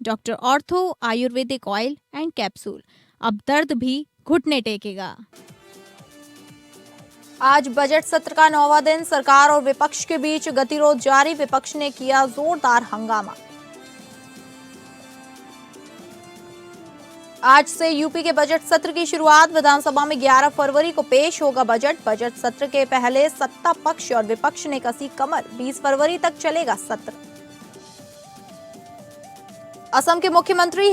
Doctor ortho Ayurvedic oil and capsule, अब दर्द भी घुटने टेकेगा। आज बजट सत्र का 9वां दिन, सरकार और विपक्ष के बीच गतिरोध जारी, विपक्ष ने किया जोरदार हंगामा। आज से यूपी के बजट सत्र की शुरुआत, विधानसभा में 11 फरवरी को पेश होगा बजट। बजट सत्र के पहले सत्ता पक्ष और विपक्ष ने कसी कमर, 20 फरवरी तक चलेगा सत्र। असम के मुख्यमंत्री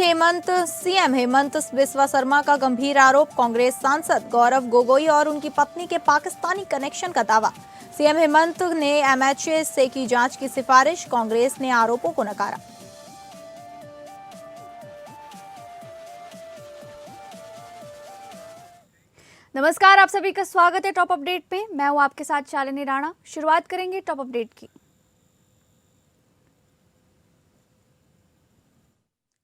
सीएम हेमंत बिस्वा शर्मा का गंभीर आरोप, कांग्रेस सांसद गौरव गोगोई और उनकी पत्नी के पाकिस्तानी कनेक्शन का दावा। सीएम हेमंत ने एमएचए से की जांच की सिफारिश, कांग्रेस ने आरोपों को नकारा। नमस्कार, आप सभी का स्वागत है टॉप अपडेट पे। मैं हूं आपके साथ शालिनी राणा। शुरुआत करेंगे टॉप अपडेट की।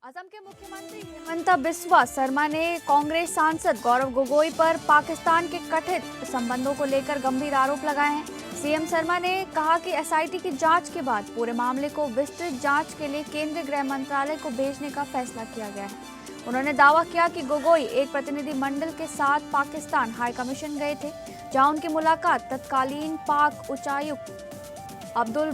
असम के मुख्यमंत्री हेमंत बिस्वा शर्मा ने कांग्रेस सांसद गौरव गोगोई पर पाकिस्तान के कथित संबंधों को लेकर गंभीर आरोप लगाए हैं। सीएम शर्मा ने कहा कि एसआईटी की जांच के बाद पूरे मामले को विस्तृत जांच के लिए केंद्रीय गृह मंत्रालय को भेजने का फैसला किया गया है। उन्होंने दावा किया कि गोगोई एक प्रतिनिधि मंडल के साथ पाकिस्तान हाई कमीशन गए थे, जहां उनकी मुलाकात तत्कालीन पाक उच्चायुक्त अब्दुल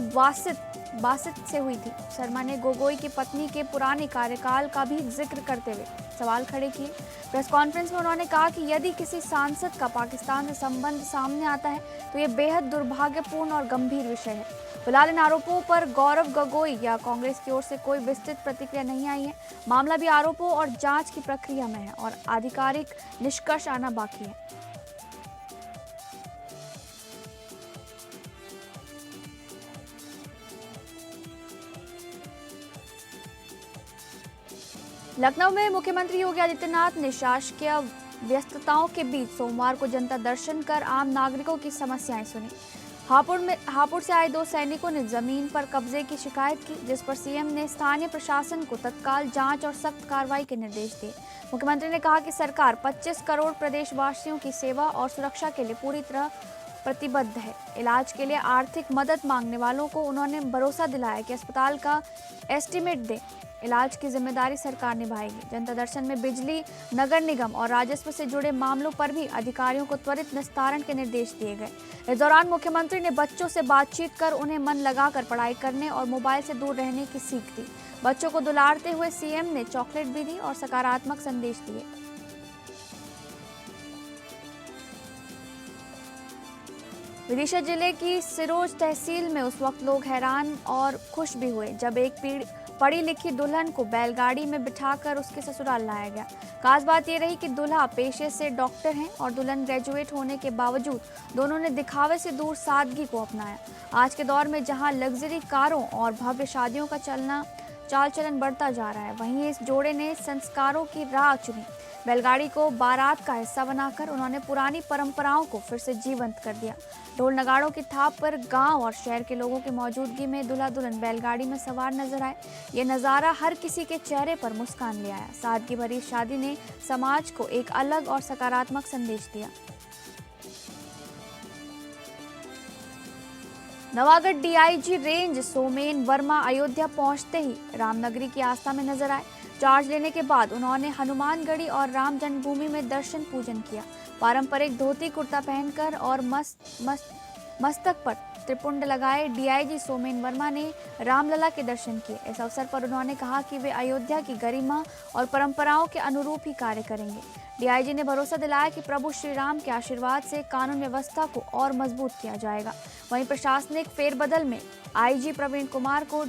बासित से हुई थी। शर्मा ने गोगोई की पत्नी के पुराने कार्यकाल का भी जिक्र करते हुए सवाल खड़े किए। प्रेस कॉन्फ्रेंस में उन्होंने कहा कि यदि किसी सांसद का पाकिस्तान से संबंध सामने आता है तो ये बेहद दुर्भाग्यपूर्ण और गंभीर विषय है। फिलहाल इन आरोपों पर गौरव गोगोई या कांग्रेस की ओर से कोई विस्तृत प्रतिक्रिया नहीं आई है। मामला भी आरोपों और जांच की प्रक्रिया में है और आधिकारिक निष्कर्ष आना बाकी है। लखनऊ में मुख्यमंत्री योगी आदित्यनाथ ने शासकीय व्यस्तताओं के बीच सोमवार को जनता दर्शन कर आम नागरिकों की समस्याएं सुनी। हापुड़ से आए 2 सैनिकों ने जमीन पर कब्जे की शिकायत की, जिस पर सीएम ने स्थानीय प्रशासन को तत्काल जांच और सख्त कार्रवाई के निर्देश दिए। मुख्यमंत्री ने कहा कि सरकार 25 करोड़ प्रदेशवासियों की सेवा और सुरक्षा के लिए पूरी तरह प्रतिबद्ध है। इलाज के लिए आर्थिक मदद मांगने वालों को उन्होंने भरोसा दिलाया कि अस्पताल का एस्टीमेट दे, इलाज की जिम्मेदारी सरकार निभाएगी। जनता दर्शन में बिजली, नगर निगम और राजस्व से जुड़े मामलों पर भी अधिकारियों को त्वरित निस्तारण के निर्देश दिए गए। इस दौरान मुख्यमंत्री ने बच्चों से बातचीत कर उन्हें मन लगाकर पढ़ाई करने और मोबाइल से दूर रहने की सीख दी। बच्चों को दुलारते हुए सीएम ने चॉकलेट भी दी और सकारात्मक संदेश दिए। विदिशा जिले की सिरोज तहसील में उस वक्त लोग हैरान और खुश भी हुए जब एक पढ़ी लिखी दुल्हन को बैलगाड़ी में बिठाकर उसके ससुराल लाया गया। खास बात यह रही कि दूल्हा पेशे से डॉक्टर हैं और दुल्हन ग्रेजुएट होने के बावजूद दोनों ने दिखावे से दूर सादगी को अपनाया। आज के दौर में जहां लग्जरी कारों और भव्य शादियों का चाल चलन बढ़ता जा रहा है, वहीं इस जोड़े ने संस्कारों की राह चुनी। बैलगाड़ी को बारात का हिस्सा बनाकर उन्होंने पुरानी परंपराओं को फिर से जीवंत कर दिया। ढोल नगाड़ों की थाप पर गांव और शहर के लोगों की मौजूदगी में दूल्हा दुल्हन बैलगाड़ी में सवार नजर आए। ये नज़ारा हर किसी के चेहरे पर मुस्कान ले आया। सादगी भरी शादी ने समाज को एक अलग और सकारात्मक संदेश दिया। नवागढ़ डीआईजी रेंज सोमेन वर्मा अयोध्या पहुंचते ही रामनगरी की आस्था में नजर आए। चार्ज लेने के बाद उन्होंने हनुमानगढ़ी और राम जन्मभूमि में दर्शन पूजन किया। पारंपरिक धोती कुर्ता पहनकर और मस्तक पर त्रिपुंड लगाए डीआईजी सोमेन वर्मा ने रामलला के दर्शन किए। इस अवसर पर उन्होंने कहा कि वे अयोध्या की गरिमा और परंपराओं के अनुरूप ही कार्य करेंगे। डीआईजी ने भरोसा दिलाया कि प्रभु श्री राम के आशीर्वाद से कानून व्यवस्था को और मजबूत किया जाएगा। वहीं प्रशासनिक फेरबदल में आईजी प्रवीण कुमार को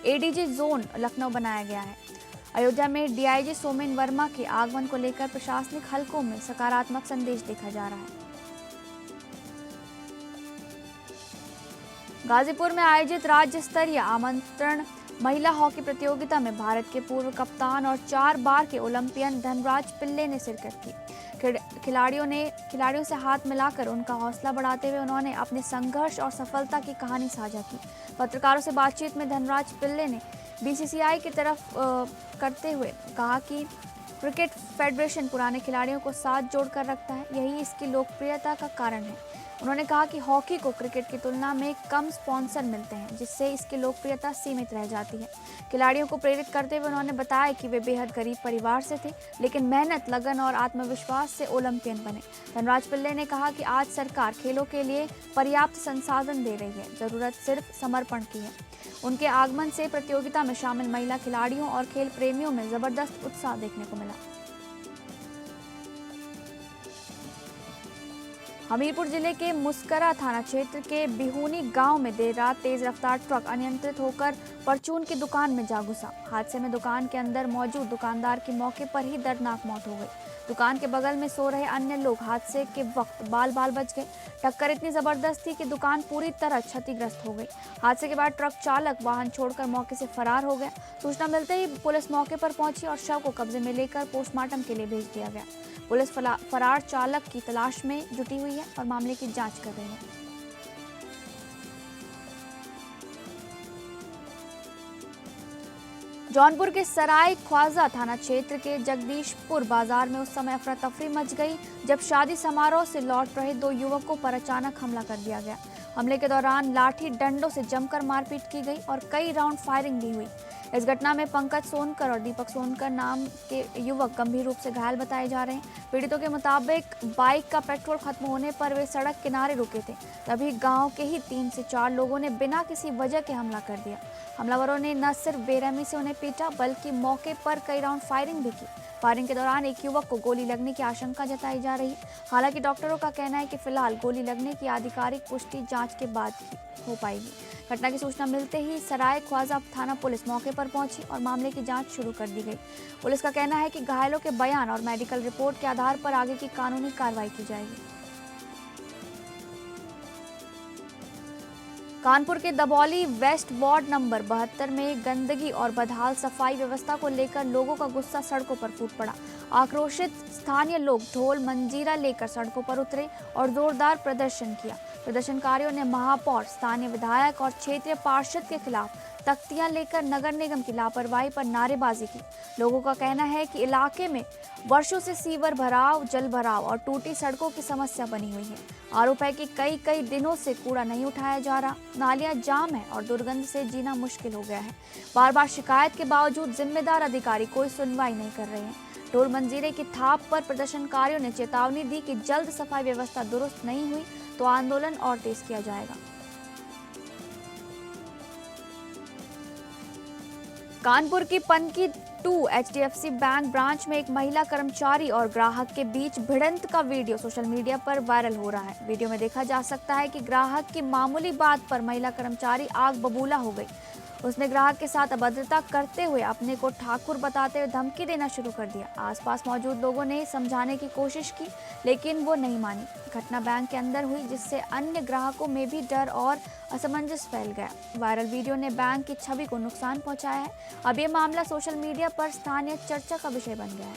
एडीजी जोन लखनऊ बनाया गया है। अयोध्या में डीआईजी सोमेन वर्मा के आगमन को लेकर प्रशासनिक हलकों में सकारात्मक संदेश देखा जा रहा है। गाजीपुर में आयोजित राज्य स्तरीय आमंत्रण महिला हॉकी प्रतियोगिता में भारत के पूर्व कप्तान और 4 बार के ओलंपियन धनराज पिल्ले ने शिरकत की। खिलाड़ियों से हाथ मिलाकर उनका हौसला बढ़ाते हुए उन्होंने अपने संघर्ष और सफलता की कहानी साझा की। पत्रकारों से बातचीत में धनराज पिल्ले ने बीसीसीआई की तरफ करते हुए कहा कि क्रिकेट फेडरेशन पुराने खिलाड़ियों को साथ जोड़कर रखता है, यही इसकी लोकप्रियता का कारण है। उन्होंने कहा कि हॉकी को क्रिकेट की तुलना में कम स्पॉन्सर मिलते हैं, जिससे इसकी लोकप्रियता सीमित रह जाती है। खिलाड़ियों को प्रेरित करते हुए उन्होंने बताया कि वे बेहद गरीब परिवार से थे, लेकिन मेहनत, लगन और आत्मविश्वास से ओलंपियन बने। धनराज पिल्ले ने कहा कि आज सरकार खेलों के लिए पर्याप्त संसाधन दे रही है, जरूरत सिर्फ समर्पण की है। उनके आगमन से प्रतियोगिता में शामिल महिला खिलाड़ियों और खेल प्रेमियों में जबरदस्त उत्साह देखने को मिला। हमीरपुर जिले के मुस्करा थाना क्षेत्र के बिहूनी गांव में देर रात तेज रफ्तार ट्रक अनियंत्रित होकर परचून की दुकान में जा घुसा। हादसे में दुकान के अंदर मौजूद दुकानदार की मौके पर ही दर्दनाक मौत हो गई। दुकान के बगल में सो रहे अन्य लोग हादसे के वक्त बाल बाल बच गए। टक्कर इतनी जबरदस्त थी कि दुकान पूरी तरह क्षतिग्रस्त हो गई। हादसे के बाद ट्रक चालक वाहन छोड़कर मौके से फरार हो गया। सूचना मिलते ही पुलिस मौके पर पहुंची और शव को कब्जे में लेकर पोस्टमार्टम के लिए भेज दिया गया। पुलिस फरार चालक की तलाश में जुटी हुई है और मामले की जांच कर रही है। जौनपुर के सराय ख्वाजा थाना क्षेत्र के जगदीशपुर बाजार में उस समय अफरा तफरी मच गई जब शादी समारोह से लौट रहे दो युवकों पर अचानक हमला कर दिया गया। हमले के दौरान लाठी डंडों से जमकर मारपीट की गई और कई राउंड फायरिंग भी हुई। इस घटना में पंकज सोनकर और दीपक सोनकर नाम के युवक गंभीर रूप से घायल बताए जा रहे हैं। पीड़ितों के मुताबिक बाइक का पेट्रोल खत्म होने पर वे सड़क किनारे रुके थे, तभी गांव के ही 3 से 4 लोगों ने बिना किसी वजह के हमला कर दिया। हमलावरों ने न सिर्फ बेरहमी से उन्हें पीटा बल्कि मौके पर कई राउंड फायरिंग भी की। फायरिंग के दौरान एक युवक को गोली लगने की आशंका जताई जा रही है। हालांकि डॉक्टरों का कहना है कि फिलहाल गोली लगने की आधिकारिक पुष्टि जांच के बाद ही हो पाएगी। घटना की सूचना मिलते ही सराय ख्वाजा थाना पुलिस मौके पर पहुंची और मामले की जांच शुरू कर दी गई। पुलिस का कहना है कि घायलों के बयान और मेडिकल रिपोर्ट के आधार पर आगे की कानूनी कार्रवाई की जाएगी। कानपुर के दबौली वेस्ट वार्ड नंबर 72 में गंदगी और बदहाल सफाई व्यवस्था को लेकर लोगों का गुस्सा सड़कों पर फूट पड़ा। आक्रोशित स्थानीय लोग ढोल मंजीरा लेकर सड़कों पर उतरे और जोरदार प्रदर्शन किया। प्रदर्शनकारियों ने महापौर, स्थानीय विधायक और क्षेत्रीय पार्षद के खिलाफ तख्तियां लेकर नगर निगम की लापरवाही पर नारेबाजी की। लोगों का कहना है कि इलाके में वर्षों से सीवर भराव, जल भराव और टूटी सड़कों की समस्या बनी हुई है। आरोप है कि कई दिनों से कूड़ा नहीं उठाया जा रहा, नालियां जाम है और दुर्गंध से जीना मुश्किल हो गया है। बार बार शिकायत के बावजूद जिम्मेदार अधिकारी कोई सुनवाई नहीं कर रहे हैं। ढोल मंजीरे की थाप पर प्रदर्शनकारियों ने चेतावनी दी कि जल्द सफाई व्यवस्था दुरुस्त नहीं हुई तो आंदोलन और तेज किया जाएगा। कानपुर की पनकी 2 HDFC बैंक ब्रांच में एक महिला कर्मचारी और ग्राहक के बीच भिड़ंत का वीडियो सोशल मीडिया पर वायरल हो रहा है। वीडियो में देखा जा सकता है कि ग्राहक की मामूली बात पर महिला कर्मचारी आग बबूला हो गई। उसने ग्राहक के साथ अभद्रता करते हुए अपने को ठाकुर बताते हुए धमकी देना शुरू कर दिया। आसपास मौजूद लोगों ने समझाने की कोशिश की, लेकिन वो नहीं मानी। घटना बैंक के अंदर हुई, जिससे अन्य ग्राहकों में भी डर और असमंजस फैल गया। वायरल वीडियो ने बैंक की छवि को नुकसान पहुंचाया है। अब ये मामला सोशल मीडिया पर स्थानीय चर्चा का विषय बन गया है।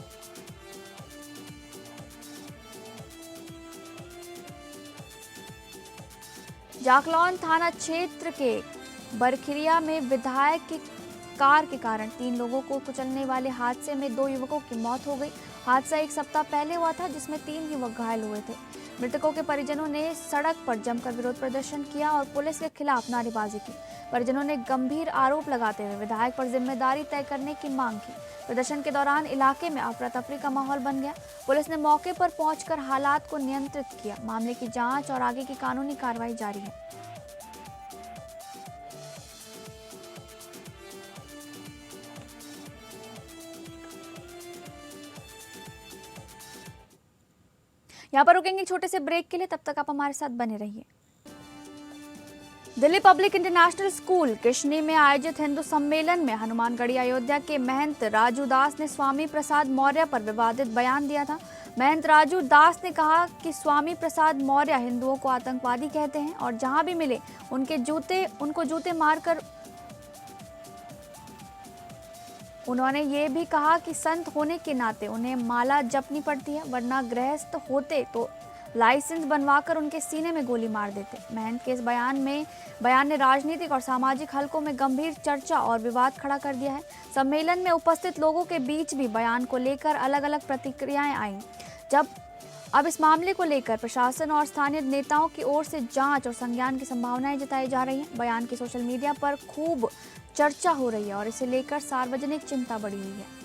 जाखलौन थाना क्षेत्र के बरखिरिया में विधायक की कार के कारण 3 लोगों को कुचलने वाले हादसे में 2 युवकों की मौत हो गई। हादसा 1 सप्ताह पहले हुआ था, जिसमें 3 युवक घायल हुए थे। मृतकों के परिजनों ने सड़क पर जमकर विरोध प्रदर्शन किया और पुलिस के खिलाफ नारेबाजी की। परिजनों ने गंभीर आरोप लगाते हुए विधायक पर जिम्मेदारी तय करने की मांग की। प्रदर्शन के दौरान इलाके में अफरा तफरी का माहौल बन गया। पुलिस ने मौके पर पहुंचकर हालात को नियंत्रित किया। मामले की जांच और आगे की कानूनी कार्रवाई जारी है। यहाँ पर रुकेंगे छोटे से ब्रेक के लिए, तब तक आप हमारे साथ बने रहिए। Delhi public international school Kishni में आयोजित हिंदू सम्मेलन में हनुमानगढ़ी अयोध्या के महंत राजू दास ने स्वामी प्रसाद मौर्य पर विवादित बयान दिया था। महंत राजू दास ने कहा कि स्वामी प्रसाद मौर्य हिंदुओं को आतंकवादी कहते हैं और जहां भी मिले उनको जूते मारकर। उन्होंने ये भी कहा कि संत होने के नाते उन्हें माला जपनी पड़ती है, वरना गृहस्थ होते तो लाइसेंस बनवाकर उनके सीने में गोली मार देते। महंत के इस बयान ने राजनीतिक और सामाजिक हलकों में गंभीर चर्चा और विवाद खड़ा कर दिया है। सम्मेलन में उपस्थित लोगों के बीच भी बयान को लेकर अलग अलग प्रतिक्रियाएं आईं। जब अब इस मामले को लेकर प्रशासन और स्थानीय नेताओं की ओर से जांच और संज्ञान की संभावनाएं जताई जा रही हैं। बयान की सोशल मीडिया पर खूब चर्चा हो रही है और इसे लेकर सार्वजनिक चिंता बढ़ी हुई है।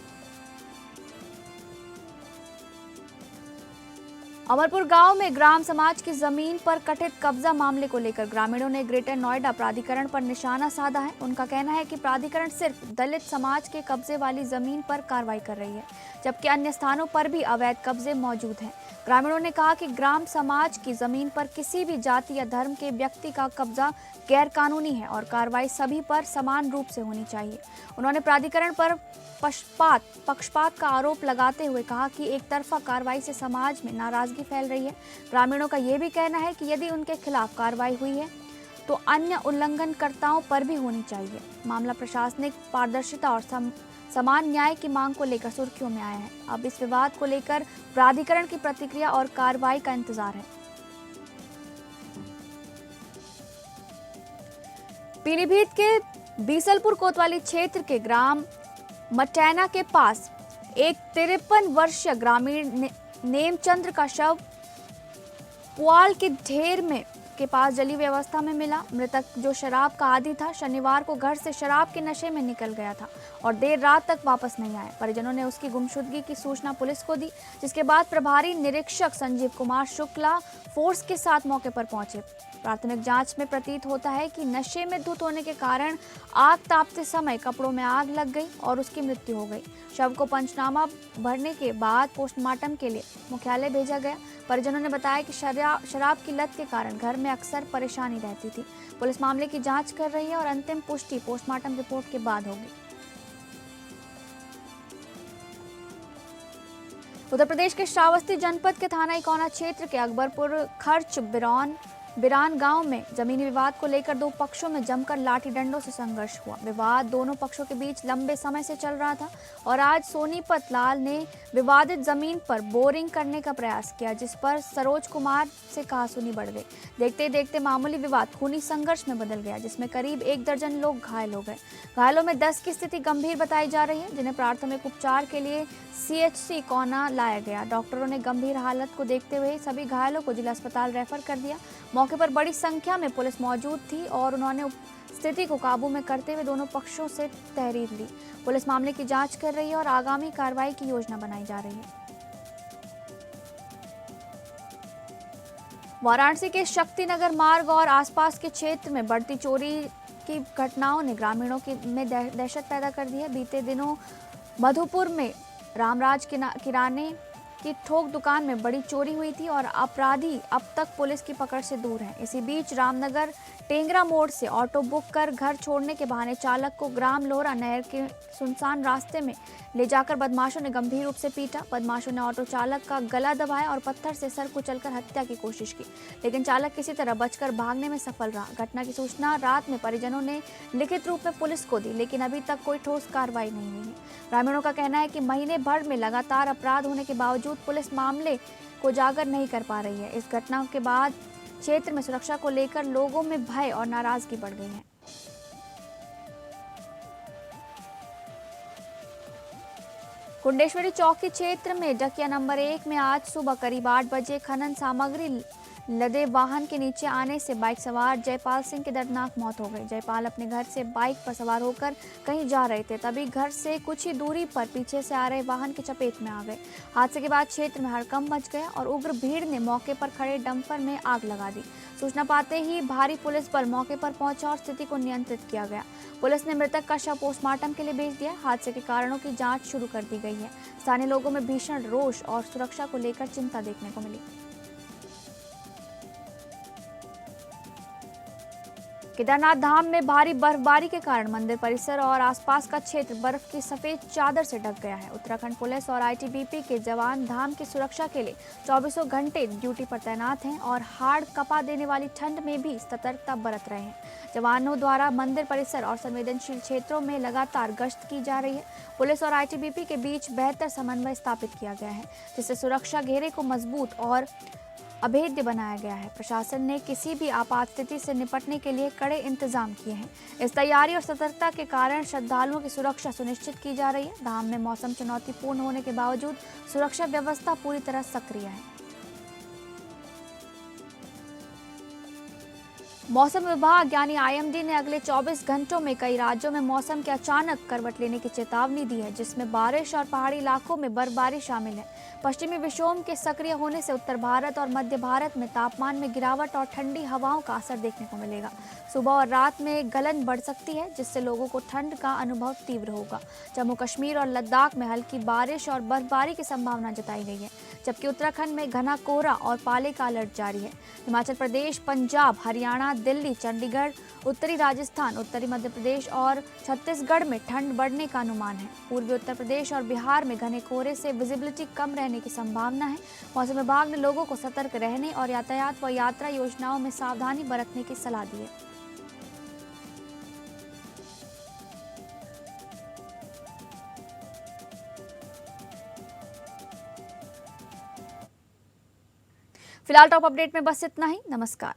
अमरपुर गांव में ग्राम समाज की जमीन पर कथित कब्जा मामले को लेकर ग्रामीणों ने ग्रेटर नोएडा प्राधिकरण पर निशाना साधा है। उनका कहना है कि प्राधिकरण सिर्फ दलित समाज के कब्जे वाली जमीन पर कार्रवाई कर रही है, जबकि अन्य स्थानों पर भी अवैध कब्जे मौजूद हैं। ग्रामीणों ने कहा कि ग्राम समाज की जमीन पर किसी भी जाति या धर्म के व्यक्ति का कब्जा गैर कानूनी है और कार्रवाई सभी पर समान रूप से होनी चाहिए। उन्होंने प्राधिकरण पर पक्षपात का आरोप लगाते हुए कहा कि एक तरफा कार्रवाई से समाज में नाराजगी फैल रही है। ग्रामीणों का ये भी कहना है कि यदि उनके खिलाफ कार्रवाई हुई है तो अन्य उल्लंघनकर्ताओं पर भी होनी चाहिए। मामला प्रशासनिक पारदर्शिता और समान न्याय की मांग को लेकर सुर्खियों में आया है। अब इस विवाद को लेकर प्राधिकरण की प्रतिक्रिया और कार्रवाई का इंतजार है। पीलीभीत के बीसलपुर कोतवाली क्षेत्र के ग्राम मटैना के पास एक 53 वर्षीय ग्रामीण नेमचंद्र का शव पुआल के ढेर में के पास जली हुई अवस्था में मिला। मृतक जो शराब का आदी था, शनिवार को घर से शराब के नशे में निकल गया था और देर रात तक वापस नहीं आया। परिजनों ने उसकी गुमशुदगी की सूचना पुलिस को दी, जिसके बाद प्रभारी निरीक्षक संजीव कुमार शुक्ला फोर्स के साथ मौके पर पहुंचे। प्राथमिक जांच में प्रतीत होता है कि नशे में धुत होने के कारण आग तापते समय कपड़ों में आग लग गई और उसकी मृत्यु हो गई। शव को पंचनामा भरने के बाद पोस्टमार्टम के लिए मुख्यालय भेजा गया। परिजनों ने बताया कि शराब की लत के कारण घर में अक्सर परेशानी रहती थी। पुलिस मामले की जांच कर रही है और अंतिम पुष्टि पोस्टमार्टम रिपोर्ट के बाद होगी। उत्तर प्रदेश के श्रावस्ती जनपद के थाना इकौना क्षेत्र के अकबरपुर खर्च बिरान गांव में जमीनी विवाद को लेकर दो पक्षों में जमकर लाठी डंडों से संघर्ष हुआ। विवाद दोनों पक्षों के बीच लंबे समय से चल रहा था और आज सोनीपत लाल ने विवादित जमीन पर बोरिंग करने का प्रयास किया, जिस पर सरोज कुमार से कहासुनी बढ़ गई। देखते देखते मामूली विवाद खूनी संघर्ष में बदल गया, जिसमें करीब 1 दर्जन लोग घायल हो गए। घायलों में 10 की स्थिति गंभीर बताई जा रही है, जिन्हें प्राथमिक उपचार के लिए CHC इकौना लाया गया। डॉक्टरों ने गंभीर हालत को देखते हुए सभी घायलों को जिला अस्पताल रेफर कर दिया। मौके पर बड़ी संख्या में पुलिस मौजूद थी और उन्होंने स्थिति को काबू में करते हुए दोनों पक्षों से तहरीर ली। पुलिस मामले की जांच कर रही है और आगामी कार्रवाई की योजना बनाई जा रही है। वाराणसी के शक्तिनगर मार्ग और आसपास के क्षेत्र में बढ़ती चोरी की घटनाओं ने ग्रामीणों में दहशत पैदा कर दी है। बीते दिनों मधुपुर में रामराज किराने की थोक दुकान में बड़ी चोरी हुई थी और अपराधी अब तक पुलिस की पकड़ से दूर हैं। इसी बीच रामनगर टेंगरा मोड़ से ऑटो बुक कर घर छोड़ने के बहाने चालक को ग्राम लोहरा नहर के सुनसान रास्ते में ले जाकर बदमाशों ने गंभीर रूप से पीटा। बदमाशों ने ऑटो चालक का गला दबाया और पत्थर से सर कुचलकर हत्या की कोशिश की, लेकिन चालक किसी तरह बचकर भागने में सफल रहा। घटना की सूचना रात में परिजनों ने लिखित रूप में पुलिस को दी, लेकिन अभी तक कोई ठोस कार्रवाई नहीं हुई है। ग्रामीणों का कहना है कि महीने भर में लगातार अपराध होने के बावजूद पुलिस मामले को उजागर नहीं कर पा रही है। इस घटना के बाद क्षेत्र में सुरक्षा को लेकर लोगों में भय और नाराजगी बढ़ गई है। कुंडेश्वरी चौकी क्षेत्र में डकिया नंबर 1 में आज सुबह करीब 8 बजे खनन सामग्री लदे वाहन के नीचे आने से बाइक सवार जयपाल सिंह की दर्दनाक मौत हो गई। जयपाल अपने घर से बाइक पर सवार होकर कहीं जा रहे थे, तभी घर से कुछ ही दूरी पर पीछे से आ रहे वाहन की चपेट में आ गए। हादसे के बाद क्षेत्र में हड़कंप मच गया और उग्र भीड़ ने मौके पर खड़े डंपर में आग लगा दी। सूचना पाते ही भारी पुलिस बल मौके पर पहुंचा और स्थिति को नियंत्रित किया गया। पुलिस ने मृतक का शव पोस्टमार्टम के लिए भेज दिया। हादसे के कारणों की जाँच शुरू कर दी गई है। स्थानीय लोगों में भीषण रोष और सुरक्षा को लेकर चिंता देखने को मिली। केदारनाथ धाम में भारी बर्फबारी के कारण मंदिर परिसर और आसपास का क्षेत्र बर्फ की सफेद चादर से ढक गया है। उत्तराखंड पुलिस और ITBP के जवान धाम की सुरक्षा के लिए 24 घंटे ड्यूटी पर तैनात हैं और हाड़ कपा देने वाली ठंड में भी सतर्कता बरत रहे हैं। जवानों द्वारा मंदिर परिसर और संवेदनशील क्षेत्रों में लगातार गश्त की जा रही है। पुलिस और ITBP के बीच बेहतर समन्वय स्थापित किया गया है, जिससे सुरक्षा घेरे को मजबूत और अभेद्य बनाया गया है। प्रशासन ने किसी भी आपात स्थिति से निपटने के लिए कड़े इंतजाम किए हैं। इस तैयारी और सतर्कता के कारण श्रद्धालुओं की सुरक्षा सुनिश्चित की जा रही है। धाम में मौसम चुनौतीपूर्ण होने के बावजूद सुरक्षा व्यवस्था पूरी तरह सक्रिय है। मौसम विभाग यानी आईएमडी ने अगले 24 घंटों में कई राज्यों में मौसम के अचानक करवट लेने की चेतावनी दी है, जिसमें बारिश और पहाड़ी इलाकों में बर्फबारी शामिल है। पश्चिमी विक्षोभ के सक्रिय होने से उत्तर भारत और मध्य भारत में तापमान में गिरावट और ठंडी हवाओं का असर देखने को मिलेगा। सुबह और रात में गलन बढ़ सकती है, जिससे लोगों को ठंड का अनुभव तीव्र होगा। जम्मू कश्मीर और लद्दाख में हल्की बारिश और बर्फबारी की संभावना जताई गई है, जबकि उत्तराखंड में घना कोहरा और पाले का अलर्ट जारी है। हिमाचल प्रदेश, पंजाब, हरियाणा, दिल्ली, चंडीगढ़, उत्तरी राजस्थान, उत्तरी मध्य प्रदेश और छत्तीसगढ़ में ठंड बढ़ने का अनुमान है। पूर्वी उत्तर प्रदेश और बिहार में घने कोहरे से विजिबिलिटी कम रहने की संभावना है। मौसम विभाग ने लोगों को सतर्क रहने और यातायात व यात्रा योजनाओं में सावधानी बरतने की सलाह दी है। फिलहाल टॉप अपडेट में बस इतना ही। नमस्कार।